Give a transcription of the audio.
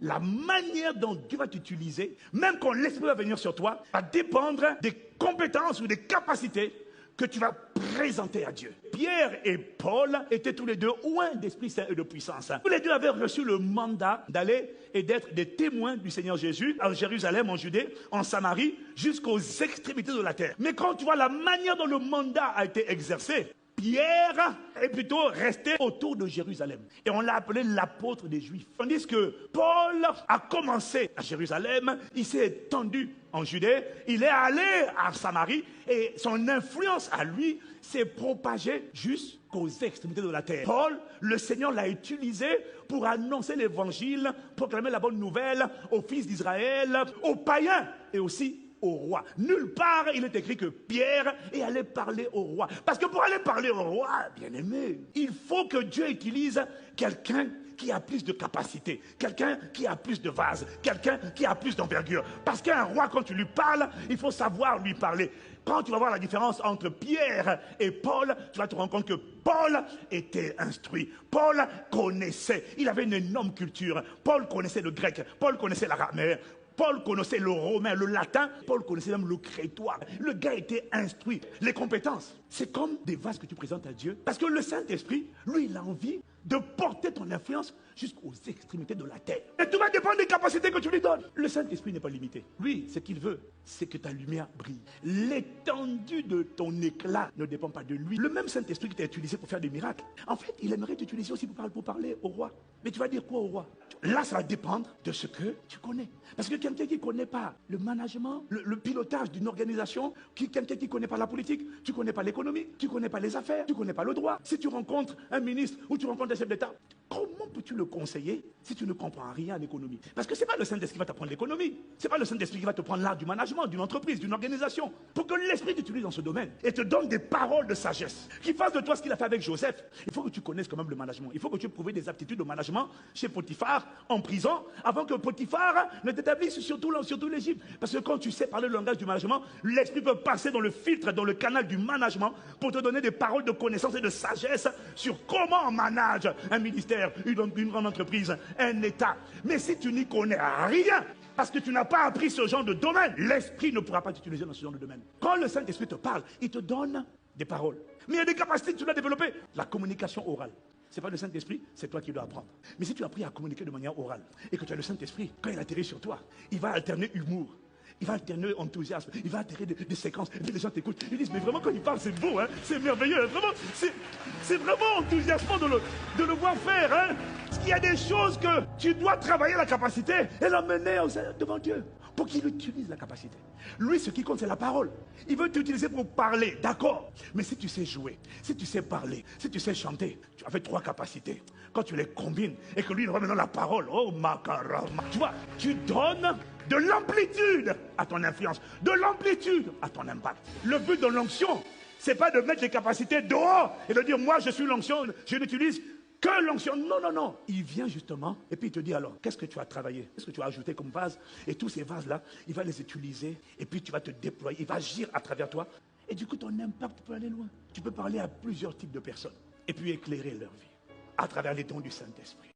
La manière dont Dieu va t'utiliser, même quand l'Esprit va venir sur toi, va dépendre des compétences ou des capacités que tu vas présenter à Dieu. Pierre et Paul étaient tous les deux oints d'Esprit Saint et de puissance. Tous les deux avaient reçu le mandat d'aller et d'être des témoins du Seigneur Jésus en Jérusalem, en Judée, en Samarie, jusqu'aux extrémités de la terre. Mais quand tu vois la manière dont le mandat a été exercé, Pierre est plutôt resté autour de Jérusalem. Et on l'a appelé l'apôtre des Juifs. Tandis que Paul a commencé à Jérusalem, il s'est étendu en Judée, il est allé à Samarie et son influence à lui s'est propagée jusqu'aux extrémités de la terre. Paul, le Seigneur l'a utilisé pour annoncer l'évangile, proclamer la bonne nouvelle aux fils d'Israël, aux païens et aussi au roi. Nulle part il est écrit que Pierre est allé parler au roi. Parce que pour aller parler au roi, bien aimé, il faut que Dieu utilise quelqu'un qui a plus de capacité, quelqu'un qui a plus de vase, quelqu'un qui a plus d'envergure. Parce qu'un roi, quand tu lui parles, il faut savoir lui parler. Quand tu vas voir la différence entre Pierre et Paul, tu vas te rendre compte que Paul était instruit. Paul connaissait, il avait une énorme culture. Paul connaissait le grec, Paul connaissait l'araméen. Paul connaissait le romain, le latin. Paul connaissait même le crétois. Le gars était instruit. Les compétences, c'est comme des vases que tu présentes à Dieu. Parce que le Saint-Esprit, lui, il a envie de porter ton influence jusqu'aux extrémités de la terre. Et tout va dépendre des capacités que tu lui donnes. Le Saint-Esprit n'est pas limité. Lui, ce qu'il veut, c'est que ta lumière brille. L'étendue de ton éclat ne dépend pas de lui. Le même Saint-Esprit qui t'a utilisé pour faire des miracles, en fait, il aimerait t'utiliser aussi pour parler au roi. Mais tu vas dire quoi au roi? Là, ça va dépendre de ce que tu connais. Parce que quelqu'un qui ne connaît pas le management, le pilotage d'une organisation, quelqu'un qui ne connaît pas la politique, tu ne connais pas l'économie, tu ne connais pas les affaires, tu ne connais pas le droit. Si tu rencontres un ministre ou tu rencontres un chef d'État, comment peux-tu le conseiller si tu ne comprends rien à l'économie? Parce que ce n'est pas le Saint-Esprit qui va t'apprendre l'économie. Ce n'est pas le Saint-Esprit qui va te prendre l'art du management, d'une entreprise, d'une organisation. Pour que l'Esprit t'utilise dans ce domaine et te donne des paroles de sagesse, qui fasse de toi ce qu'il a fait avec Joseph. Il faut que tu connaisses quand même le management. Il faut que tu aies prouvé des aptitudes de management chez Potiphar, en prison, avant que Potiphar ne t'établisse sur tout l'Égypte. Parce que quand tu sais parler le langage du management, l'Esprit peut passer dans le filtre, dans le canal du management, pour te donner des paroles de connaissance et de sagesse sur comment on manage un ministère, une grande entreprise, un État. Mais si tu n'y connais rien, parce que tu n'as pas appris ce genre de domaine, l'Esprit ne pourra pas t'utiliser dans ce genre de domaine. Quand le Saint-Esprit te parle, il te donne des paroles. Mais il y a des capacités que tu dois développer. La communication orale. Ce n'est pas le Saint-Esprit, c'est toi qui dois apprendre. Mais si tu as appris à communiquer de manière orale et que tu as le Saint-Esprit, quand il atterrit sur toi, il va alterner humour, il va alterner enthousiasme, il va alterner des séquences. Et puis les gens t'écoutent, ils disent, mais vraiment quand il parle c'est beau, hein, c'est merveilleux, vraiment, c'est vraiment enthousiasmant de le voir faire. Hein. Parce qu'il y a des choses que tu dois travailler la capacité et l'emmener devant Dieu pour qu'il utilise la capacité. Lui, ce qui compte, c'est la parole. Il veut t'utiliser pour parler, d'accord. Mais si tu sais jouer, si tu sais parler, si tu sais chanter, tu as fait 3 capacités. Quand tu les combines et que lui, il remet dans la parole, oh macarama, tu vois, tu donnes de l'amplitude à ton influence, de l'amplitude à ton impact. Le but de l'onction, c'est pas de mettre les capacités dehors et de dire, moi, je suis l'onction, je n'utilise que l'onction. Non, non, non. Il vient justement et puis il te dit alors, qu'est-ce que tu as travaillé? Qu'est-ce que tu as ajouté comme vase? Et tous ces vases-là, il va les utiliser et puis tu vas te déployer. Il va agir à travers toi. Et du coup, ton impact peut aller loin. Tu peux parler à plusieurs types de personnes et puis éclairer leur vie à travers les dons du Saint-Esprit.